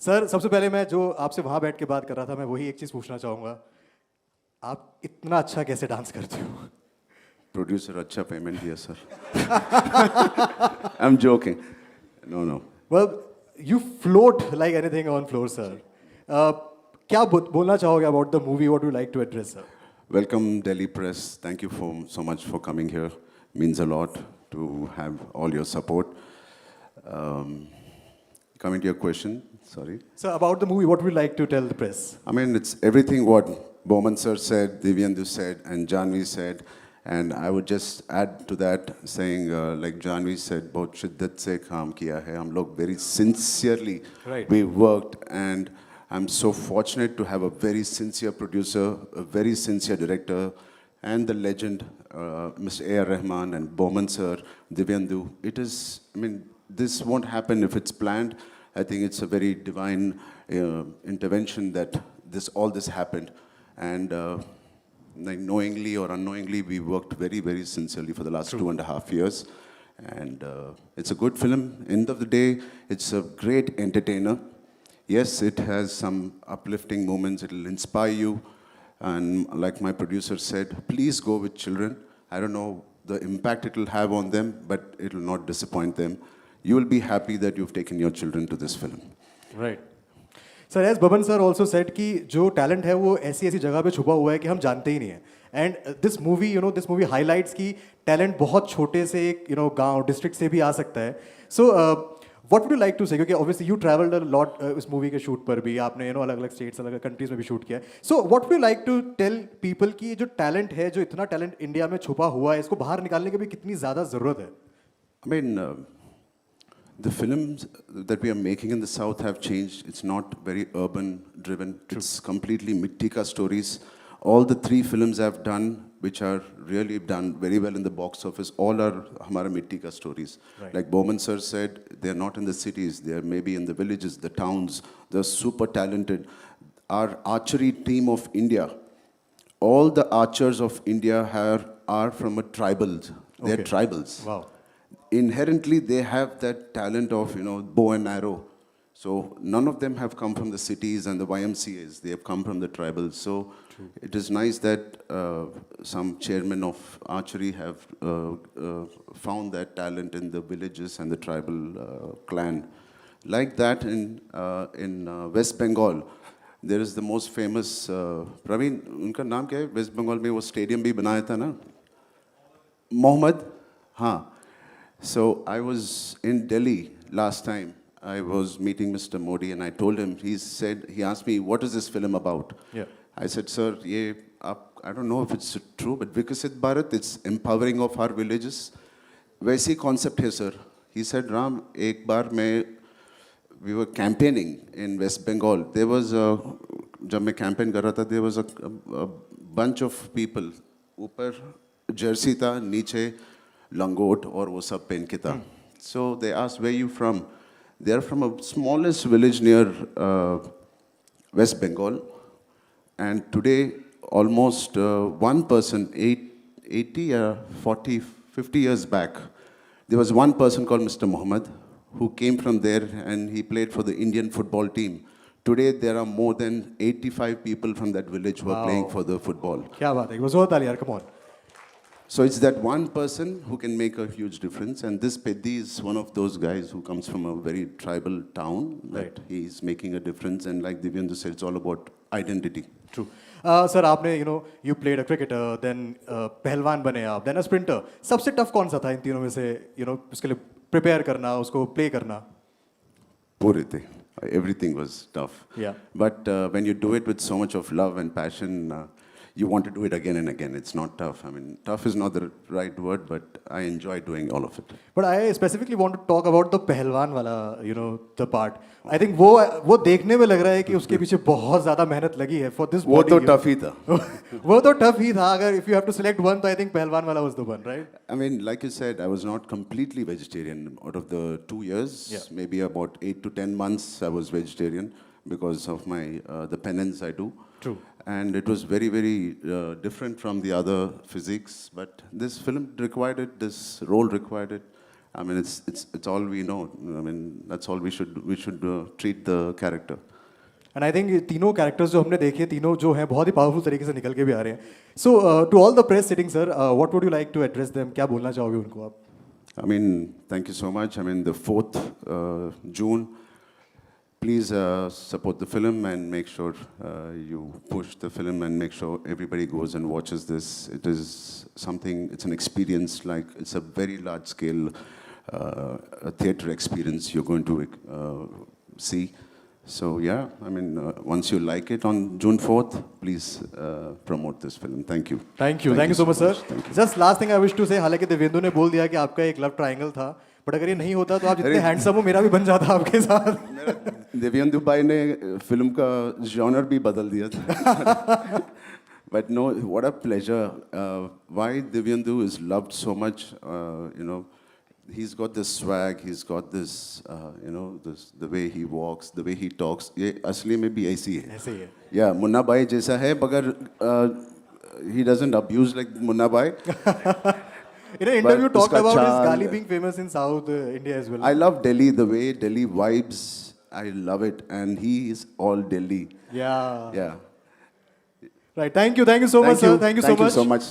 Sir सबसे पहले मैं जो आपसे वहाँ बैठ के बात कर रहा था मैं वही एक चीज़ पूछना चाहूँगा। आप इतना अच्छा कैसे डांस करते हो? प्रोड्यूसर अच्छा पेमेंट दिया sir. I am joking. No no. Well, you float like anything on floor, sir. क्या बोलना चाहोगे about the movie? What would you like to address, sir? Welcome Delhi Press. Thank you for so much for coming here. Means a lot to have all your support. Um, Coming to your question, sorry. So about the movie, what would you like to tell the press? I mean, it's everything what Bowman sir said, Divyendu said, and Janvi said. And I would just add to that saying, like Janvi said, बहुत शिद्दत से काम किया है. हम लोग very sincerely Right. we worked, and I'm so fortunate to have a very sincere producer, a very sincere director, and the legend, Mr. A.R. Rahman and Bowman sir, Divyendu. It is, I mean, this won't happen if it's planned. I think it's a very divine intervention that all this happened. And like knowingly or unknowingly, we worked very, very sincerely for the last 2.5 years. And it's a good film. End of the day, it's a great entertainer. Yes, it has some uplifting moments. It'll inspire you. And like my producer said, please go with children. I don't know the impact it will have on them, but it will not disappoint them. You will be happy that you've taken your children to this film. Right. Sir, as Baban sir also said कि जो talent है वो ऐसी ऐसी जगह पे छुपा हुआ है कि हम जानते ही नहीं हैं. And this movie, this movie highlights कि talent बहुत छोटे से एक गांव district से भी आ सकता है. So what would you like to say? क्योंकि obviously you traveled a lot इस movie के shoot पर भी आपने अलग-अलग states अलग-अलग countries में भी shoot किया है. So what would you like to tell people कि जो talent है जो इतना talent इंडिया में छुपा हुआ है इसको बाहर निकालने की भी कितनी ज़्यादा ज़रूरत है? I mean, the films that we are making in the South have changed. It's not very urban driven. It's completely Mittika stories. All the 3 films I've done, which are really done very well in the box office, all are Hamara Mittika stories. Right. Like Bowman sir said, they're not in the cities. They're maybe in the villages, the towns. They're super talented. Our archery team of India, all the archers of India are from a tribal. They're Okay. tribals. Wow. Inherently they have that talent of bow and arrow. So none of them have come from the cities and the YMCAs. They have come from the tribals. So it is nice that some chairmen of archery have found that talent in the villages and the tribal clan. Like that in West Bengal, there is the most famous Praveen. उनका नाम क्या है? West Bengal में वो stadium भी बनाया था ना? Mohammed. हाँ. So I was in Delhi last time. I was meeting Mr. Modi and I told him, he asked me, what is this film about? Yeah. I said, sir, I don't know if it's true, but Vikasit Bharat, it's empowering of our villages. वैसी concept है, sir. He said, Ram, एक बार we were campaigning in West Bengal. There was जब मैं campaign कर रहा था, there was a bunch of people. ऊपर jersey था, नीचे langot और वो सब पहन के था. So they asked, where are you from? They are from a smallest village near West Bengal. And today, almost one person, 80 or 40, 50 years back, there was one person called Mr. Mohammed who came from there and he played for the Indian football team. Today, there are more than 85 people from that village who are playing for the football. क्या बात है? बस होता यार, come on. So it's that one person who can make a huge difference. And this Peddi is one of those guys who comes from a very tribal town that he's making a difference. And like Divyendu said, it's all about identity. True. Sir, आपने you played a cricketer, then पहलवान बने आप, then a sprinter. सबसे tough कौन सा था इन तीनों में से उसके लिए prepare करना, उसको play करना? Purite. Everything was tough. Yeah. But when you do it with so much of love and passion, you want to do it again and again. It's not tough. I mean, tough is not the right word, but I enjoy doing all of it. But I specifically want to talk about the पहलवान वाला, the part. I think वो देखने में लग रहा है कि उसके पीछे बहुत ज़्यादा मेहनत लगी है for this वो body. तो tough ही था. वो तो tough ही था. अगर if you have to select one, तो I think पहलवान वाला was the one, right? I mean, like you said, I was not completely vegetarian. Out of the 2 years, maybe about 8 to 10 months, I was vegetarian because of my the penance I do. True. And it was very, very different from the other physiques. But this film required it, this role required it. I mean, it's all we know. I mean, that's all we should treat the character. And I think तीनों characters जो हमने देखे तीनों जो हैं बहुत ही powerful तरीके से निकल के भी आ रहे हैं so to all the press sitting sir what would you like to address them क्या बोलना चाहोगे उनको आप I mean, thank you so much. I mean, the 4th June, please support the film and make sure you push the film and make sure everybody goes and watches this. It is something, it's an experience, like it's a very large scale a theater experience you're going to see. So yeah, I mean, once you like it on June 4th, please promote this film. Thank you. Thank you so much sir Thank you. Just last thing I wish to say हालांकि देवेंदु ने बोल दिया कि आपका एक love triangle था but अगर ये नहीं होता तो आप जितने हैंडसम हो मेरा भी बन जाता आपके साथ देवेंदु भाई ने फिल्म का जॉनर भी बदल दिया था But no, what a pleasure. Why Divyendu is loved so much, you know, he's got this swag, he's got this, you know, the way he walks, the way he talks. ये असली में भी ऐसी है. ऐसे ही है Yeah, मुन्ना भाई जैसा है, मगर he doesn't abuse like Munna भाई. in an interview But talked उसका about his चाल- gali being famous in south India as well I love Delhi, the way Delhi vibes. I love it, and he is all Delhi. yeah Yeah. right thank you so much sir thank you so much so much.